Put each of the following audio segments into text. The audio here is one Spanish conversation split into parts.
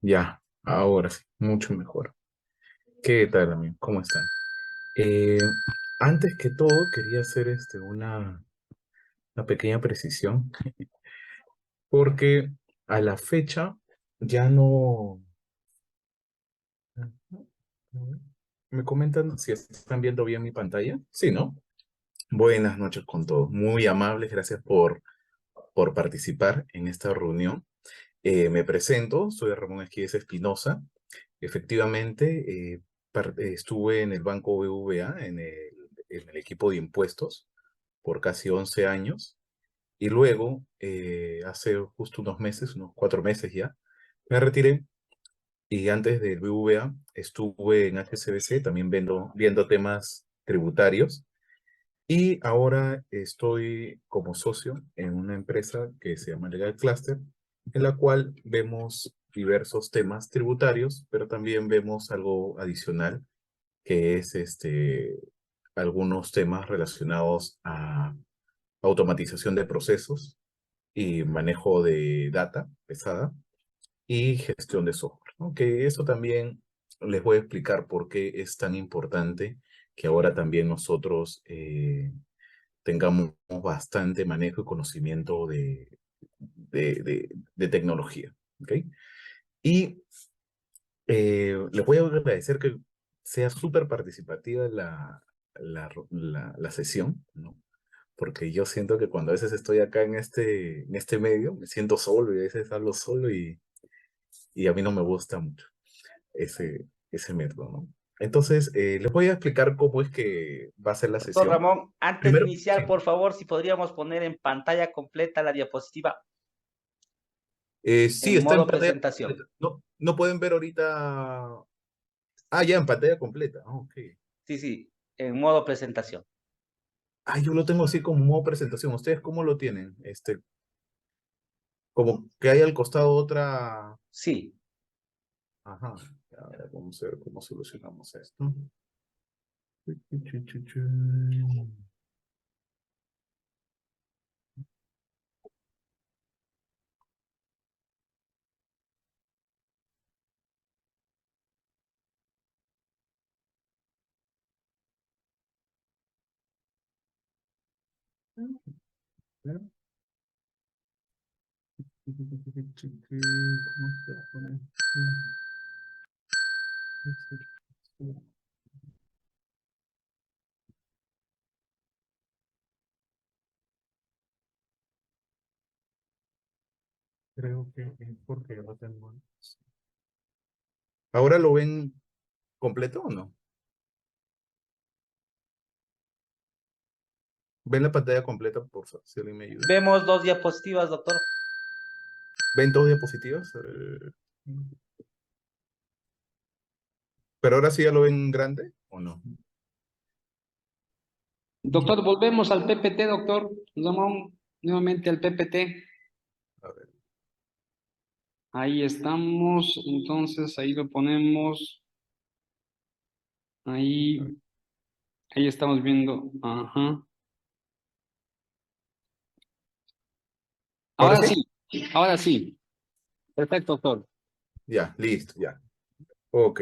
Ya, ahora sí, mucho mejor. ¿Qué tal, amigo? ¿Cómo están? Eh, Antes que todo, quería hacer una pequeña precisión, porque a la fecha ya no... ¿Me comentan si están viendo bien mi pantalla? Sí, ¿no? Buenas noches con todos. Muy amables, gracias por participar en esta reunión. Me presento, soy Ramón Esquives Espinosa. Efectivamente, estuve en el Banco BBVA, en el equipo de impuestos, por casi 11 años. Y luego, hace justo unos meses, unos 4 meses ya, me retiré. Y antes del BBVA estuve en HSBC, también viendo temas tributarios. Y ahora estoy como socio en una empresa que se llama Legal Cluster, en la cual vemos diversos temas tributarios, pero también vemos algo adicional, que es algunos temas relacionados a automatización de procesos y manejo de data pesada y gestión de software, ¿no? Que eso también les voy a explicar por qué es tan importante que ahora también nosotros tengamos bastante manejo y conocimiento de tecnología. ¿Ok? Y les voy a agradecer que sea súper participativa la sesión, ¿no? Porque yo siento que cuando a veces estoy acá en este medio, me siento solo y a veces hablo solo y a mí no me gusta mucho ese método, ¿no? Entonces, les voy a explicar cómo es que va a ser la Doctor sesión. Ramón, antes de Primero, iniciar, sí. por favor, si podríamos poner en pantalla completa la diapositiva Sí, en está en modo pantalla presentación. completa. No, no pueden ver ahorita. Ah, ya, en pantalla completa. Ah, ok. Sí, sí, en modo presentación. Ah, yo lo tengo así como modo presentación. ¿Ustedes cómo lo tienen? Como que hay al costado otra. Sí. Ajá. Ahora vamos a ver cómo solucionamos esto. ¿Cómo se pone? Creo que es porque yo lo tengo. ¿Ahora lo ven completo o no? ¿Ven la pantalla completa, por favor? Si alguien me ayuda. Vemos dos diapositivas, doctor. ¿Ven dos diapositivas? ¿Pero ahora sí ya lo ven grande o no? Doctor, volvemos al PPT, doctor. Ramón, nuevamente al PPT. A ver. Ahí estamos, entonces ahí lo ponemos. Ahí, ahí estamos viendo. Ajá. ¿Ahora Ahora sí? sí, ahora sí. Perfecto, doctor. Ya, listo, ya. Ok.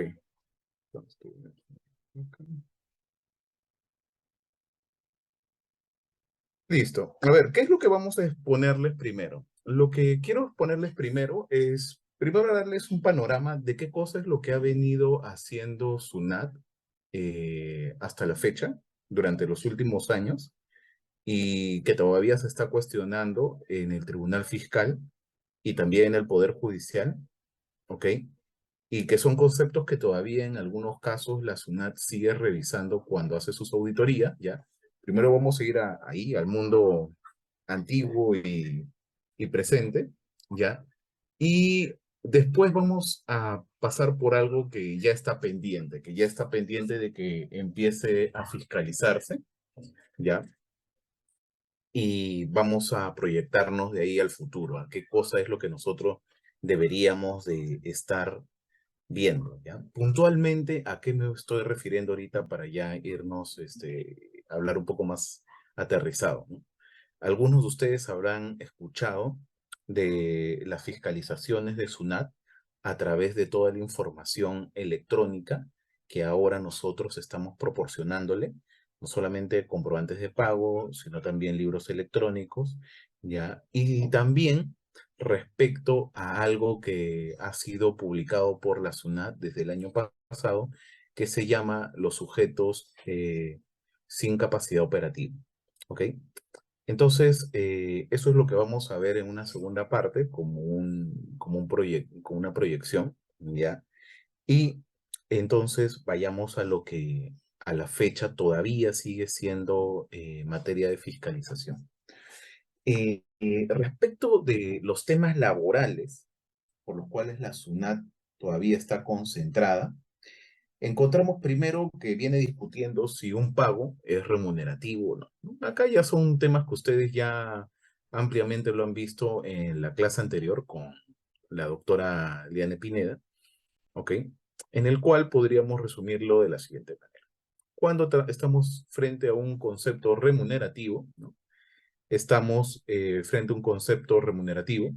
Listo. A ver, ¿qué es lo que vamos a exponerles primero? Lo que quiero exponerles primero es, primero darles un panorama de qué cosa es lo que ha venido haciendo SUNAT hasta la fecha, durante los últimos años, y que todavía se está cuestionando en el Tribunal Fiscal y también en el Poder Judicial, ¿ok? Y que son conceptos que todavía en algunos casos la SUNAT sigue revisando cuando hace sus auditorías, ¿ya? Primero vamos a ir ahí, al mundo antiguo y presente, ¿ya? Y después vamos a pasar por algo que ya está pendiente de que empiece a fiscalizarse, ¿ya? Y vamos a proyectarnos de ahí al futuro, a qué cosa es lo que nosotros deberíamos de estar viendo, ¿ya? Puntualmente, ¿a qué me estoy refiriendo ahorita para ya irnos, a hablar un poco más aterrizado, ¿no? Algunos de ustedes habrán escuchado de las fiscalizaciones de SUNAT a través de toda la información electrónica que ahora nosotros estamos proporcionándole, no solamente comprobantes de pago, sino también libros electrónicos, ¿ya? Y también respecto a algo que ha sido publicado por la SUNAT desde el año pasado, que se llama los sujetos sin capacidad operativa, ¿ok? Entonces, eso es lo que vamos a ver en una segunda parte, como un proyecto, como una proyección, ¿ya? Y entonces vayamos a lo que a la fecha todavía sigue siendo materia de fiscalización. Respecto de los temas laborales, por los cuales la SUNAT todavía está concentrada, encontramos primero que viene discutiendo si un pago es remunerativo o no, ¿no? Acá ya son temas que ustedes ya ampliamente lo han visto en la clase anterior con la doctora Liane Pineda, ¿ok? En el cual podríamos resumirlo de la siguiente manera. Cuando estamos frente a un concepto remunerativo, ¿no? Estamos frente a un concepto remunerativo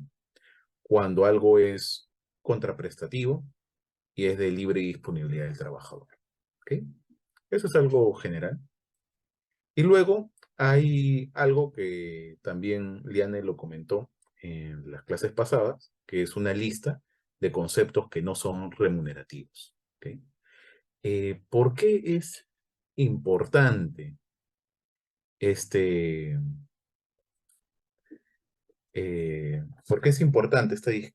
cuando algo es contraprestativo y es de libre disponibilidad del trabajador, ¿ok? Eso es algo general. Y luego hay algo que también Liane lo comentó en las clases pasadas, que es una lista de conceptos que no son remunerativos, ¿ok? ¿Por qué es importante este, por qué es importante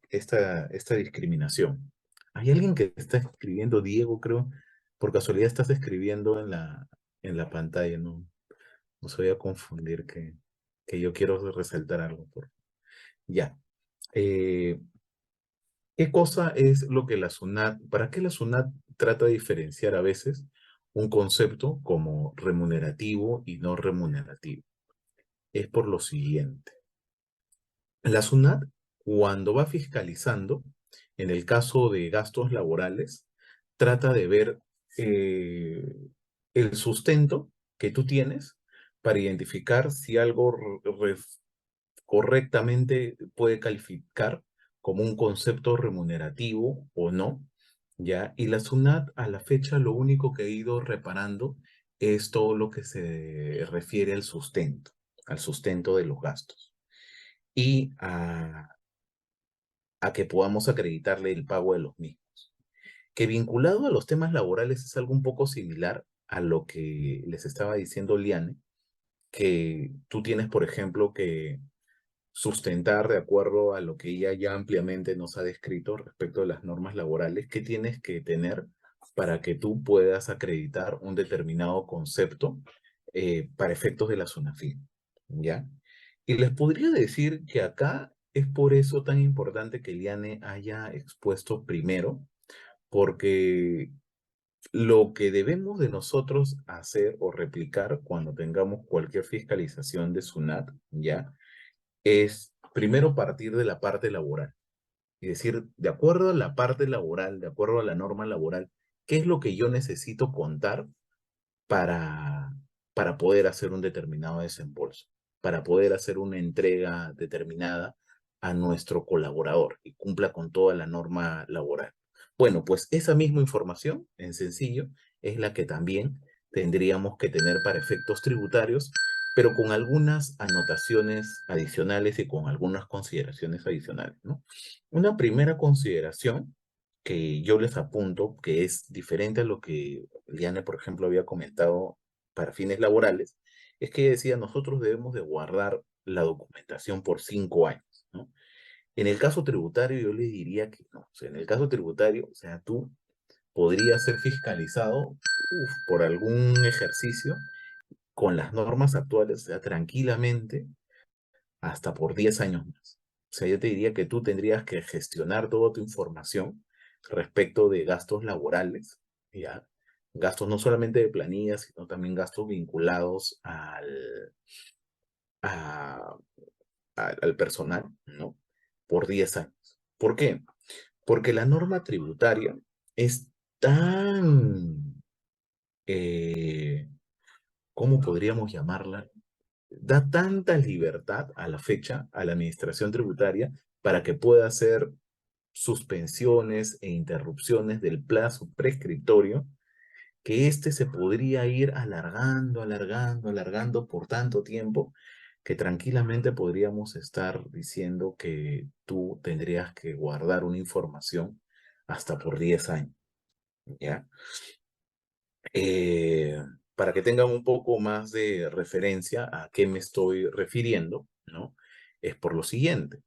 esta discriminación? Hay alguien que está escribiendo, Diego, creo, por casualidad estás escribiendo en la pantalla, ¿no? No se voy a confundir que yo quiero resaltar algo. Ya. Eh, ¿Qué cosa es lo que la SUNAT, para qué la SUNAT trata de diferenciar a veces un concepto como remunerativo y no remunerativo? Es por lo siguiente. La SUNAT, cuando va fiscalizando, en el caso de gastos laborales, trata de ver el sustento que tú tienes para identificar si algo correctamente puede calificar como un concepto remunerativo o no, ¿ya? Y la SUNAT a la fecha lo único que ha ido reparando es todo lo que se refiere al sustento de los gastos y a que podamos acreditarle el pago de los mismos. Que vinculado a los temas laborales es algo un poco similar a lo que les estaba diciendo Liane, que tú tienes, por ejemplo, que sustentar de acuerdo a lo que ella ya ampliamente nos ha descrito respecto de las normas laborales, qué tienes que tener para que tú puedas acreditar un determinado concepto para efectos de la SUNAFIL, ¿ya? Y les podría decir que acá es por eso tan importante que Liane haya expuesto primero, porque lo que debemos de nosotros hacer o replicar cuando tengamos cualquier fiscalización de SUNAT, ¿ya? Es primero partir de la parte laboral y decir, de acuerdo a la parte laboral, de acuerdo a la norma laboral, ¿qué es lo que yo necesito contar para, para poder hacer un determinado desembolso, para poder hacer una entrega determinada a nuestro colaborador y cumpla con toda la norma laboral? Bueno, pues esa misma información, en sencillo, es la que también tendríamos que tener para efectos tributarios, pero con algunas anotaciones adicionales y con algunas consideraciones adicionales, ¿no? Una primera consideración que yo les apunto, que es diferente a lo que Liane, por ejemplo, había comentado para fines laborales, es que ella decía, nosotros debemos de guardar la documentación por 5 años, ¿no? En el caso tributario yo les diría que no. O sea, en el caso tributario, o sea, tú podrías ser fiscalizado por algún ejercicio con las normas actuales, o sea, tranquilamente, hasta por 10 años más. O sea, yo te diría que tú tendrías que gestionar toda tu información respecto de gastos laborales, ¿ya? Gastos no solamente de planillas, sino también gastos vinculados a- al personal, ¿no? Por 10 años. ¿Por qué? Porque la norma tributaria es tan, ¿cómo podríamos llamarla? Da tanta libertad a la fecha a la administración tributaria para que pueda hacer suspensiones e interrupciones del plazo prescriptorio, que este se podría ir alargando, alargando, alargando por tanto tiempo, que tranquilamente podríamos estar diciendo que tú tendrías que guardar una información hasta por 10 años, ¿ya? Para que tengan un poco más de referencia a qué me estoy refiriendo, ¿no? Es por lo siguiente.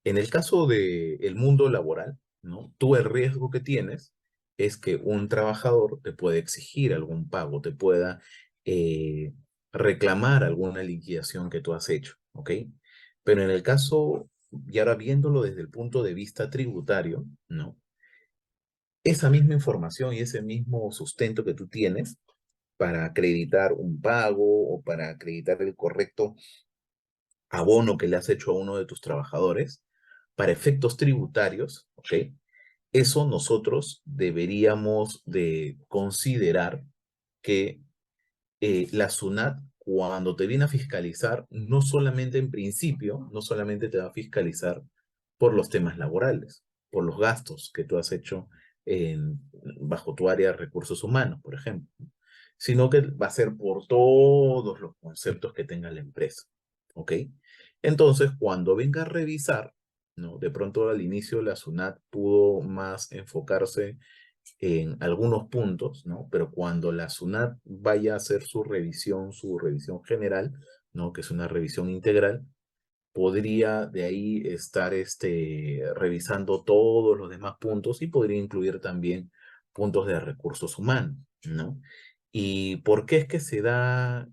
En el caso del mundo laboral, ¿no? Tú el riesgo que tienes es que un trabajador te puede exigir algún pago, te pueda eh, reclamar alguna liquidación que tú has hecho, ¿ok? Pero en el caso, y ahora viéndolo desde el punto de vista tributario, ¿no? Esa misma información y ese mismo sustento que tú tienes para acreditar un pago o para acreditar el correcto abono que le has hecho a uno de tus trabajadores, para efectos tributarios, ¿ok? Eso nosotros deberíamos de considerar que la SUNAT, cuando te viene a fiscalizar, no solamente en principio, no solamente te va a fiscalizar por los temas laborales, por los gastos que tú has hecho bajo tu área de recursos humanos, por ejemplo, sino que va a ser por todos los conceptos que tenga la empresa, ¿ok? Entonces, cuando venga a revisar, ¿no? De pronto al inicio la SUNAT pudo más enfocarse en algunos puntos, ¿no? Pero cuando la SUNAT vaya a hacer su revisión general, ¿no? Que es una revisión integral, podría de ahí estar revisando todos los demás puntos y podría incluir también puntos de recursos humanos, ¿no? ¿Y por qué es que se da,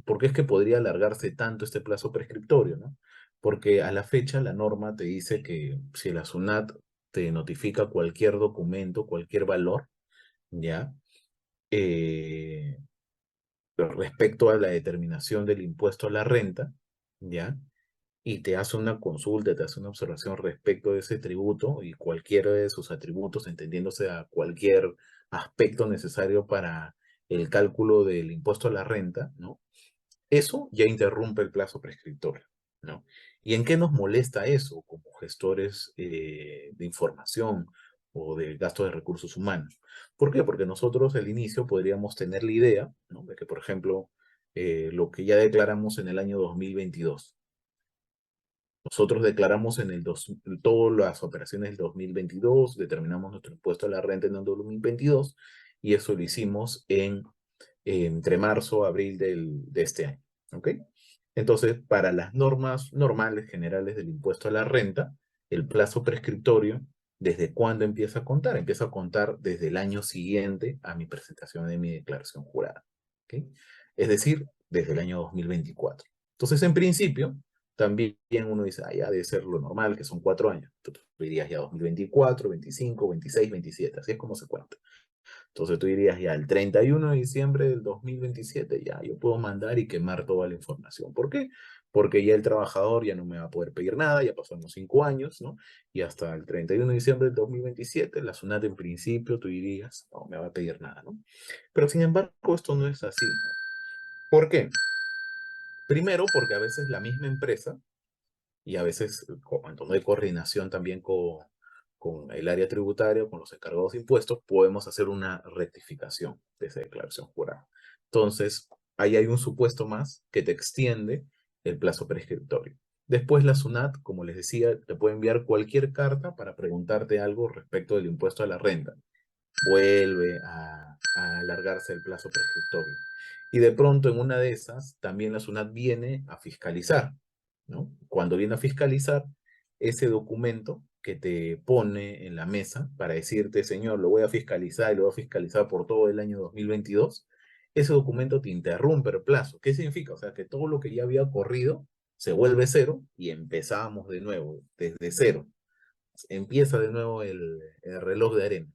por qué es que podría alargarse tanto este plazo prescriptorio, ¿no? Porque a la fecha la norma te dice que si la SUNAT te notifica cualquier documento, cualquier valor, ¿ya? Eh, Respecto a la determinación del impuesto a la renta, ¿ya? Y te hace una consulta, te hace una observación respecto de ese tributo y cualquiera de sus atributos, entendiéndose a cualquier aspecto necesario para el cálculo del impuesto a la renta, ¿no? Eso ya interrumpe el plazo prescriptorio, ¿no? ¿Y en qué nos molesta eso como gestores de información o de gasto de recursos humanos? ¿Por qué? Porque nosotros al inicio podríamos tener la idea, ¿no? De que, por ejemplo, lo que ya declaramos en el año 2022. Nosotros declaramos todas las operaciones del 2022, determinamos nuestro impuesto a la renta en el 2022 y eso lo hicimos entre marzo, abril de este año. ¿Ok? Entonces, para las normas normales generales del impuesto a la renta, el plazo prescriptorio, ¿desde cuándo empieza a contar? Empieza a contar desde el año siguiente a mi presentación de mi declaración jurada. ¿Ok? Es decir, desde el año 2024. Entonces, en principio, también uno dice, ah, ya debe ser lo normal, que son 4 años. Entonces, tú dirías ya 2024, 25, 26, 27, así es como se cuenta. Entonces tú dirías ya el 31 de diciembre del 2027 ya yo puedo mandar y quemar toda la información. ¿Por qué? Porque ya el trabajador ya no me va a poder pedir nada, ya pasaron los 5 años, ¿no? Y hasta el 31 de diciembre del 2027, la SUNAT en principio tú dirías, no me va a pedir nada, ¿no? Pero sin embargo esto no es así. ¿Por qué? Primero porque a veces la misma empresa y a veces cuando no hay coordinación también con el área tributaria, con los encargados de impuestos, podemos hacer una rectificación de esa declaración jurada. Entonces, ahí hay un supuesto más que te extiende el plazo prescriptorio. Después la SUNAT, como les decía, te puede enviar cualquier carta para preguntarte algo respecto del impuesto a la renta. Vuelve a alargarse el plazo prescriptorio. Y de pronto en una de esas, también la SUNAT viene a fiscalizar, ¿no? Cuando viene a fiscalizar, ese documento que te pone en la mesa para decirte, señor, lo voy a fiscalizar y lo voy a fiscalizar por todo el año 2022, ese documento te interrumpe el plazo. ¿Qué significa? O sea, que todo lo que ya había corrido se vuelve cero y empezamos de nuevo, desde cero. Empieza de nuevo el reloj de arena.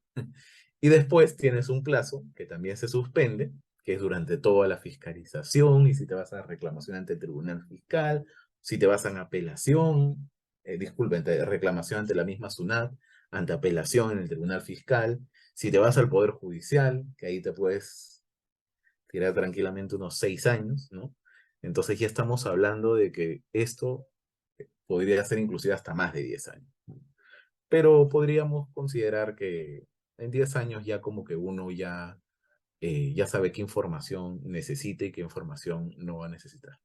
Y después tienes un plazo que también se suspende, que es durante toda la fiscalización, y si te vas a reclamación ante el Tribunal Fiscal, si te vas a apelación, disculpen, reclamación ante la misma SUNAT, ante apelación en el Tribunal Fiscal, si te vas al Poder Judicial, que ahí te puedes tirar tranquilamente unos 6 años, ¿no? Entonces ya estamos hablando de que esto podría ser inclusive hasta más de 10 años. pero podríamos considerar que en 10 años ya como que uno ya sabe qué información necesita y qué información no va a necesitar.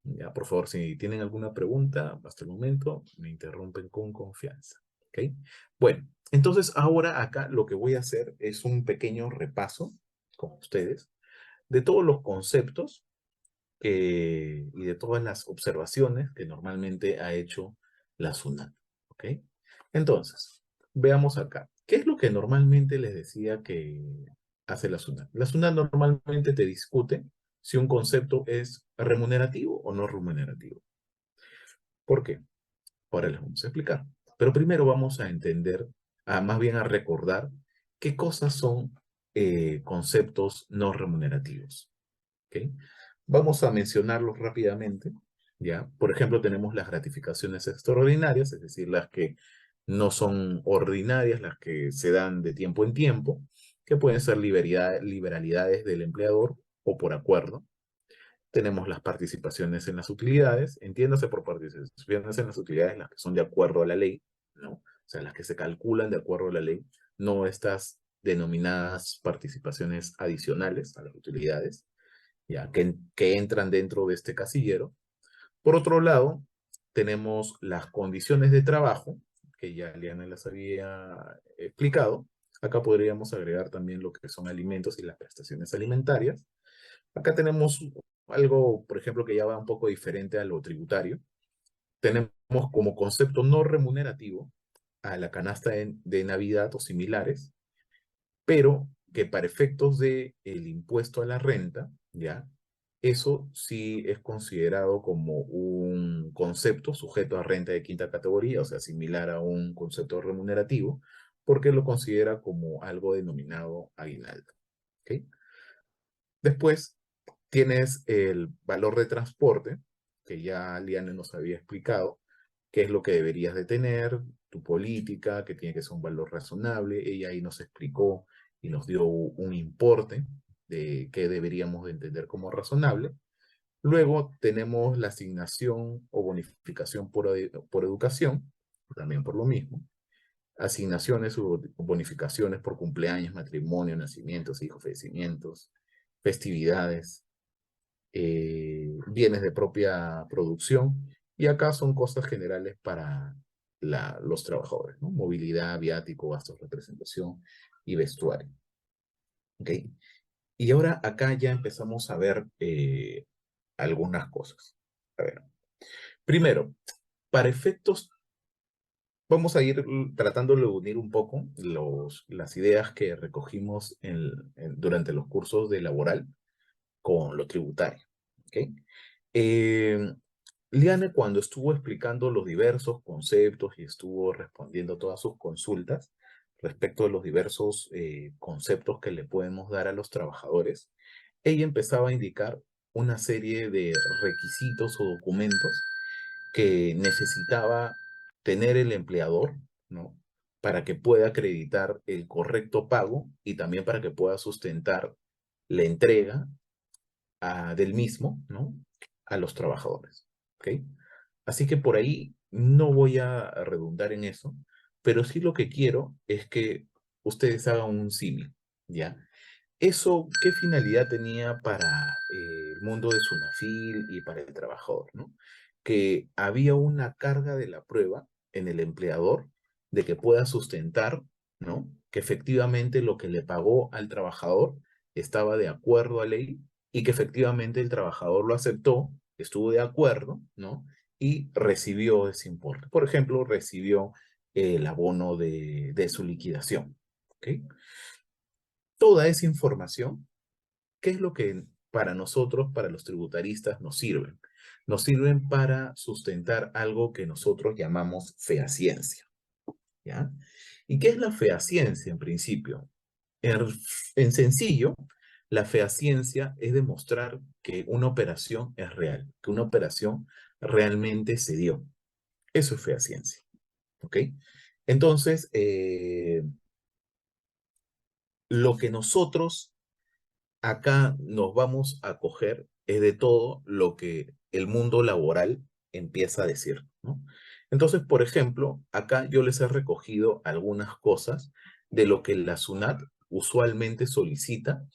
Ya, por favor, si tienen alguna pregunta hasta el momento, me interrumpen con confianza. ¿Ok? Bueno, entonces ahora acá lo que voy a hacer es un pequeño repaso con ustedes de todos los conceptos y de todas las observaciones que normalmente ha hecho la SUNAT. ¿Ok? Entonces, veamos acá. ¿Qué es lo que normalmente les decía que hace la SUNAT? La SUNAT normalmente te discute si un concepto es remunerativo o no remunerativo. ¿Por qué? Ahora les vamos a explicar. Pero primero vamos a entender, más bien a recordar, qué cosas son conceptos no remunerativos. ¿Ok? Vamos a mencionarlos rápidamente. ¿Ya? Por ejemplo, tenemos las gratificaciones extraordinarias, es decir, las que no son ordinarias, las que se dan de tiempo en tiempo, que pueden ser liberalidades del empleador o por acuerdo. Tenemos las participaciones en las utilidades, entiéndase por participaciones en las utilidades las que son de acuerdo a la ley, ¿no? O sea, las que se calculan de acuerdo a la ley, no estas denominadas participaciones adicionales a las utilidades, ya que entran dentro de este casillero. Por otro lado, tenemos las condiciones de trabajo, que ya Liana las había explicado. Acá podríamos agregar también lo que son alimentos y las prestaciones alimentarias. Acá tenemos algo, por ejemplo, que ya va un poco diferente a lo tributario. Tenemos como concepto no remunerativo a la canasta de Navidad o similares, pero que para efectos del impuesto a la renta, ¿ya? Eso sí es considerado como un concepto sujeto a renta de quinta categoría, o sea, similar a un concepto remunerativo, porque lo considera como algo denominado aguinaldo. ¿Ok? Después tienes el valor de transporte, que ya Liane nos había explicado, qué es lo que deberías de tener, tu política, que tiene que ser un valor razonable. Ella ahí nos explicó y nos dio un importe de qué deberíamos de entender como razonable. Luego tenemos la asignación o bonificación por educación, también por lo mismo. Asignaciones o bonificaciones por cumpleaños, matrimonio, nacimientos, hijos, fallecimientos, festividades, bienes de propia producción, y acá son cosas generales para los trabajadores, ¿no? Movilidad, viático, gastos de representación y vestuario. ¿Ok? Y ahora acá ya empezamos a ver algunas cosas. A ver. Primero, para efectos, vamos a ir tratando de unir un poco las ideas que recogimos durante los cursos de laboral con lo tributario. ¿Ok? Liane, cuando estuvo explicando los diversos conceptos y estuvo respondiendo todas sus consultas respecto de los diversos conceptos que le podemos dar a los trabajadores, ella empezaba a indicar una serie de requisitos o documentos que necesitaba tener el empleador, ¿no? Para que pueda acreditar el correcto pago y también para que pueda sustentar la entrega del mismo, ¿no? A los trabajadores. ¿Ok? Así que por ahí no voy a redundar en eso, pero sí lo que quiero es que ustedes hagan un símil, ¿ya? ¿Eso qué finalidad tenía para el mundo de Sunafil y para el trabajador, ¿no? Que había una carga de la prueba en el empleador de que pueda sustentar, ¿no? Que efectivamente lo que le pagó al trabajador estaba de acuerdo a ley y que efectivamente el trabajador lo aceptó, estuvo de acuerdo, ¿no? Y recibió ese importe. Por ejemplo, recibió el abono de su liquidación, ¿ok? Toda esa información, ¿qué es lo que para nosotros, para los tributaristas, nos sirven? Nos sirven para sustentar algo que nosotros llamamos fehaciencia, ¿ya? ¿Y qué es la fehaciencia en principio? En, en sencillo, la fehaciencia es demostrar que una operación es real, que una operación realmente se dio. Eso es fehaciencia, ¿ok? Entonces, lo que nosotros acá nos vamos a coger es de todo lo que el mundo laboral empieza a decir, ¿no? Entonces, por ejemplo, acá yo les he recogido algunas cosas de lo que la SUNAT usualmente solicita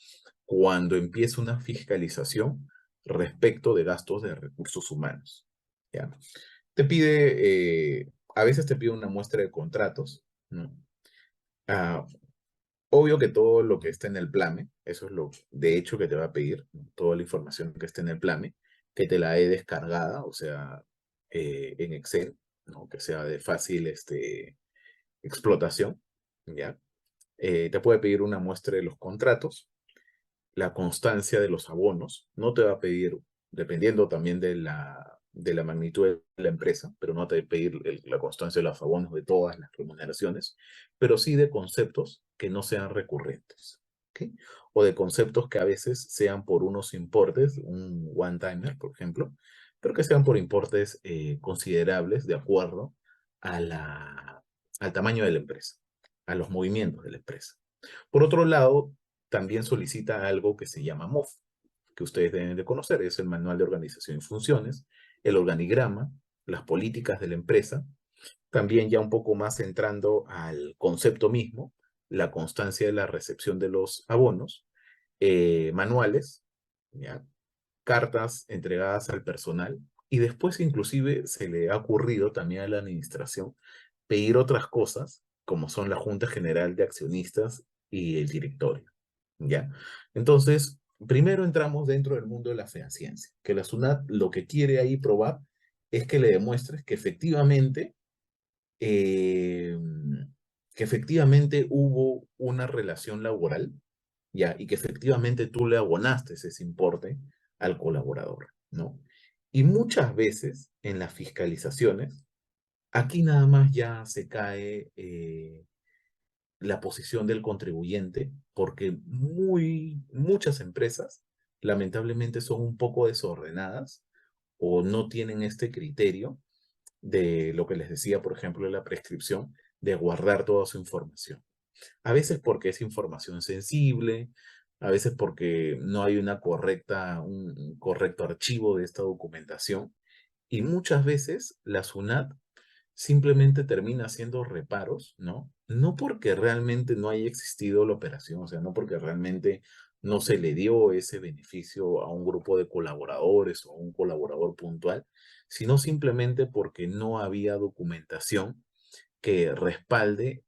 cuando empieza una fiscalización respecto de gastos de recursos humanos. ¿Ya? Te pide, a veces te pide una muestra de contratos, ¿no? Ah, obvio que todo lo que está en el PLAME, eso es lo de hecho que te va a pedir, ¿no? Toda la información que esté en el PLAME, que te la he descargada, o sea, en Excel, ¿no? Que sea de fácil explotación, ¿ya? Te puede pedir una muestra de los contratos, la constancia de los abonos, no te va a pedir, dependiendo también de la magnitud de la empresa, pero no te va a pedir la constancia de los abonos de todas las remuneraciones, pero sí de conceptos que no sean recurrentes, ¿ok? O de conceptos que a veces sean por unos importes, un one-timer, por ejemplo, pero que sean por importes considerables de acuerdo a al tamaño de la empresa, a los movimientos de la empresa. Por otro lado, también solicita algo que se llama MOF, que ustedes deben de conocer, es el Manual de Organización y Funciones, el organigrama, las políticas de la empresa, también ya un poco más entrando al concepto mismo, la constancia de la recepción de los abonos, manuales, ¿ya? Cartas entregadas al personal, y después inclusive se le ha ocurrido también a la administración pedir otras cosas, como son la Junta General de Accionistas y el directorio, ¿ya? Entonces, primero entramos dentro del mundo de la fehaciencia, que la SUNAT lo que quiere ahí probar es que le demuestres eh, que efectivamente hubo una relación laboral, ¿ya? Y que efectivamente tú le abonaste ese importe al colaborador, ¿no? Y muchas veces en las fiscalizaciones, aquí nada más ya se cae la posición del contribuyente, porque muchas empresas lamentablemente son un poco desordenadas o no tienen este criterio de lo que les decía, por ejemplo, en la prescripción, de guardar toda su información. A veces porque es información sensible, a veces porque no hay un correcto archivo de esta documentación, y muchas veces la SUNAT simplemente termina haciendo reparos, ¿no? No porque realmente no haya existido la operación, o sea, no porque realmente no se le dio ese beneficio a un grupo de colaboradores o a un colaborador puntual, sino simplemente porque no había documentación que respalde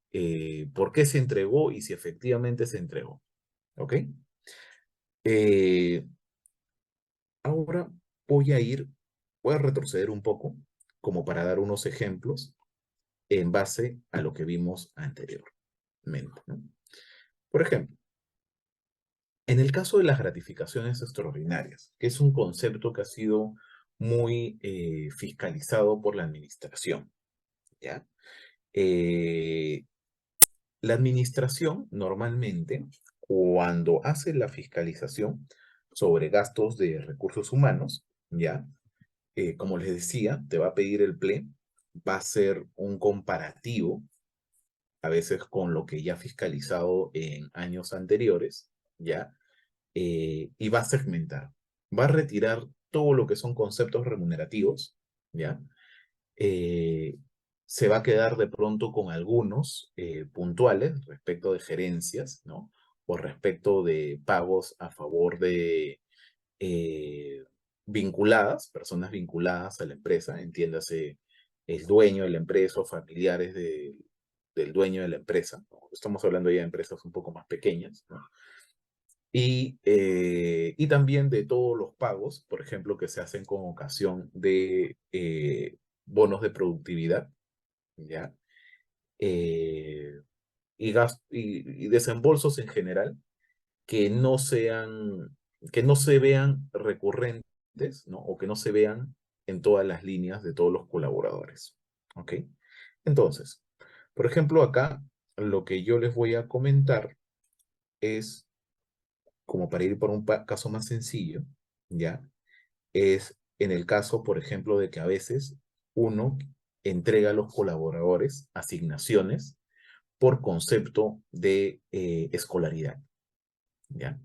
por qué se entregó y si efectivamente se entregó, ¿ok? Eh, ahora voy a retroceder un poco como para dar unos ejemplos en base a lo que vimos anteriormente, ¿no? Por ejemplo, en el caso de las gratificaciones extraordinarias, que es un concepto que ha sido muy fiscalizado por la administración, ¿ya? Eh, la administración normalmente, cuando hace la fiscalización sobre gastos de recursos humanos, ¿ya? Como les decía, te va a pedir el PLE, va a ser un comparativo a veces con lo que ya ha fiscalizado en años anteriores, ¿ya? Y va a segmentar, va a retirar todo lo que son conceptos remunerativos, ¿ya? Eh, se va a quedar de pronto con algunos puntuales respecto de gerencias, ¿no? O respecto de pagos a favor de eh, personas vinculadas a la empresa, entiéndase el dueño de la empresa o familiares del dueño de la empresa, ¿no? Estamos hablando ya de empresas un poco más pequeñas, ¿no? Y también de todos los pagos, por ejemplo, que se hacen con ocasión de bonos de productividad, ¿ya? Eh, y desembolsos en general que no sean, que no se vean recurrentes, ¿no? O que no se vean en todas las líneas de todos los colaboradores, ¿ok? Entonces, por ejemplo, acá lo que yo les voy a comentar es, como para ir por un caso más sencillo, ¿ya? Es en el caso, por ejemplo, de que a veces uno entrega a los colaboradores asignaciones por concepto de escolaridad, ¿ya?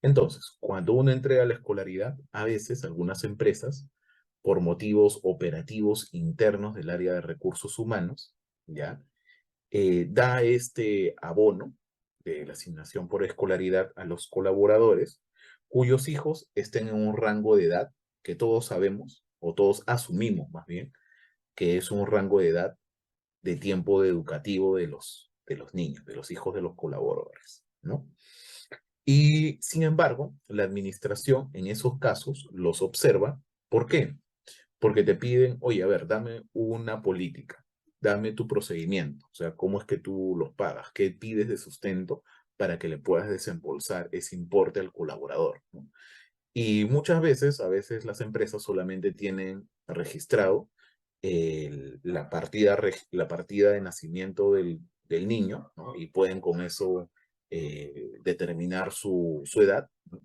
Entonces, cuando uno entrega la escolaridad, a veces algunas empresas por motivos operativos internos del área de recursos humanos, ¿ya? Da este abono de la asignación por escolaridad a los colaboradores cuyos hijos estén en un rango de edad que todos sabemos, o todos asumimos más bien, que es un rango de edad de tiempo educativo de los niños, de los hijos de los colaboradores, ¿no? Y sin embargo, la administración en esos casos los observa. ¿Por qué? Porque te piden, oye, a ver, dame una política, dame tu procedimiento, o sea, cómo es que tú los pagas, qué pides de sustento para que le puedas desembolsar ese importe al colaborador, ¿no? Y muchas veces, a veces las empresas solamente tienen registrado la partida de nacimiento del niño, ¿no? Y pueden con eso determinar su edad, ¿no?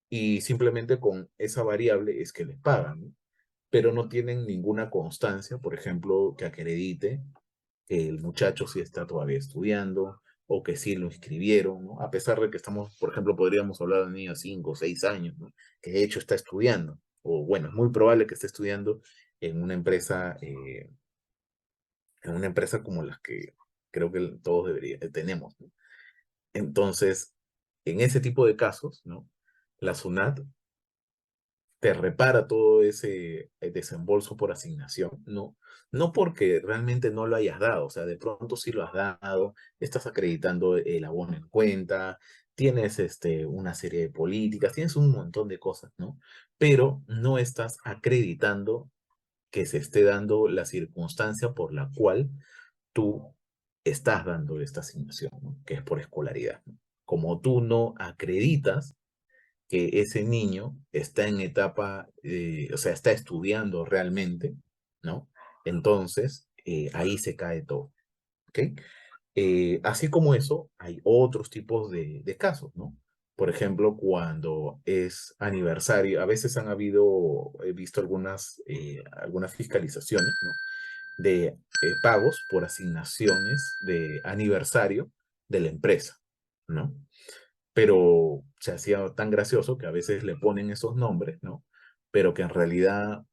Y simplemente con esa variable es que les pagan, ¿no? Pero no tienen ninguna constancia, por ejemplo, que acredite que el muchacho sí está todavía estudiando o que sí lo inscribieron, ¿no? A pesar de que estamos, por ejemplo, podríamos hablar de un niño de 5 o 6 años, ¿no? Que de hecho está estudiando, o bueno, es muy probable que esté estudiando en una empresa como las que creo que todos tenemos, ¿no? Entonces, en ese tipo de casos, ¿no? La SUNAT te repara todo ese desembolso por asignación, ¿no? No porque realmente no lo hayas dado, o sea, de pronto sí lo has dado, estás acreditando el abono en cuenta, tienes una serie de políticas, tienes un montón de cosas, ¿no? Pero no estás acreditando que se esté dando la circunstancia por la cual tú estás dando esta asignación, ¿no? Que es por escolaridad, ¿no? Como tú no acreditas que ese niño está en etapa, o sea, está estudiando realmente, ¿no? Entonces, ahí se cae todo, ¿ok? Así como eso, hay otros tipos de casos, ¿no? Por ejemplo, cuando es aniversario, a veces han habido, he visto algunas fiscalizaciones, ¿no? De pagos por asignaciones de aniversario de la empresa, ¿no? Pero se hacía tan gracioso que a veces le ponen esos nombres, ¿no? Pero que en realidad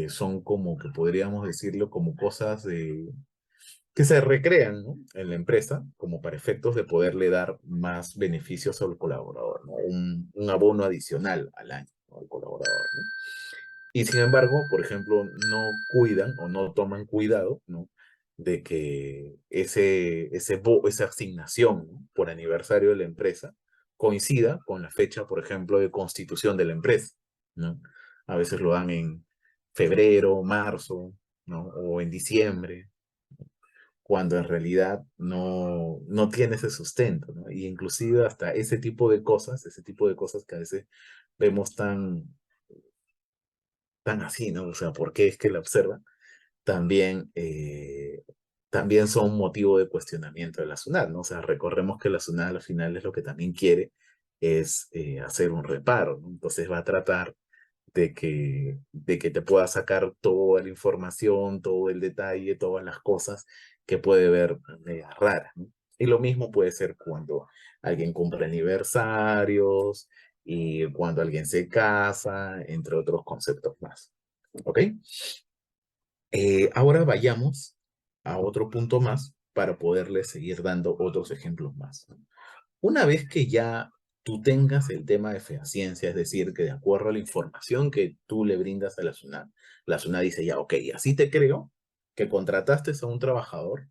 son como que podríamos decirlo como cosas que se recrean, ¿no? En la empresa, como para efectos de poderle dar más beneficios al colaborador, ¿no? Un abono adicional al año, ¿no? Al colaborador, ¿no? Y sin embargo, por ejemplo, no cuidan o no toman cuidado, ¿no? De que esa asignación, ¿no? Por aniversario de la empresa coincida con la fecha, por ejemplo, de constitución de la empresa, ¿no? A veces lo dan en febrero, marzo, ¿no? O en diciembre, cuando en realidad no tiene ese sustento, ¿no? Y inclusive hasta ese tipo de cosas que a veces vemos tan así, ¿no? O sea, ¿por qué es que la observan? También, también son motivo de cuestionamiento de la SUNAT, ¿no? O sea, recordemos que la SUNAT al final es lo que también quiere es hacer un reparo, ¿no? Entonces va a tratar de que te pueda sacar toda la información, todo el detalle, todas las cosas que puede ver medias raras, ¿no? Y lo mismo puede ser cuando alguien cumple aniversarios y cuando alguien se casa, entre otros conceptos más. ¿Ok? Ahora vayamos a otro punto más para poderle seguir dando otros ejemplos más. Una vez que ya tú tengas el tema de fehaciencia, es decir, que de acuerdo a la información que tú le brindas a la SUNAT dice ya, ok, así te creo que contrataste a un trabajador,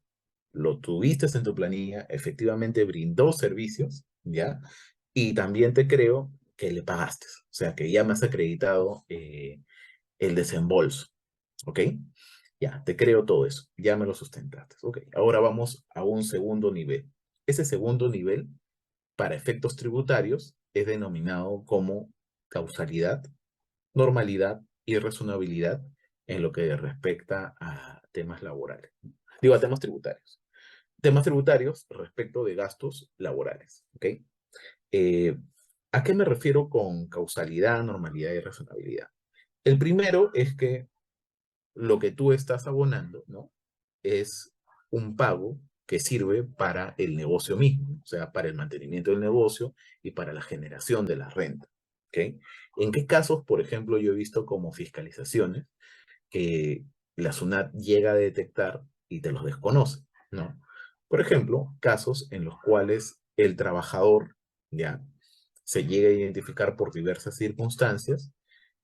lo tuviste en tu planilla, efectivamente brindó servicios, ¿ya? Y también te creo que le pagaste, o sea, que ya me has acreditado el desembolso, ¿ok? Ya, te creo todo eso, ya me lo sustentaste, ¿ok? Ahora vamos a un segundo nivel. Ese segundo nivel, para efectos tributarios, es denominado como causalidad, normalidad y razonabilidad en lo que respecta a temas laborales. Digo, a temas tributarios. Temas tributarios respecto de gastos laborales, ¿ok? Eh, ¿A qué me refiero con causalidad, normalidad y razonabilidad? El primero es que lo que tú estás abonando, ¿no? Es un pago que sirve para el negocio mismo, o sea, para el mantenimiento del negocio y para la generación de la renta, ¿ok? ¿En qué casos, por ejemplo, yo he visto como fiscalizaciones que la SUNAT llega a detectar y te los desconoce, ¿no? Por ejemplo, casos en los cuales el trabajador ya se llega a identificar por diversas circunstancias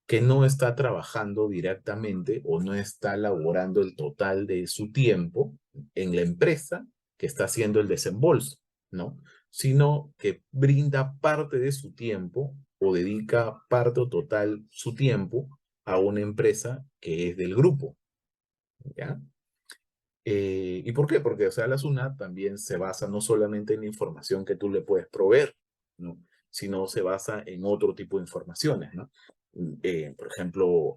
que no está trabajando directamente o no está laborando el total de su tiempo en la empresa que está haciendo el desembolso, ¿no? Sino que brinda parte de su tiempo o dedica parte o total su tiempo a una empresa que es del grupo, ¿ya? ¿Y por qué? Porque, o sea, la SUNAT también se basa no solamente en la información que tú le puedes proveer, ¿no? Sino se basa en otro tipo de informaciones, ¿no? Por ejemplo,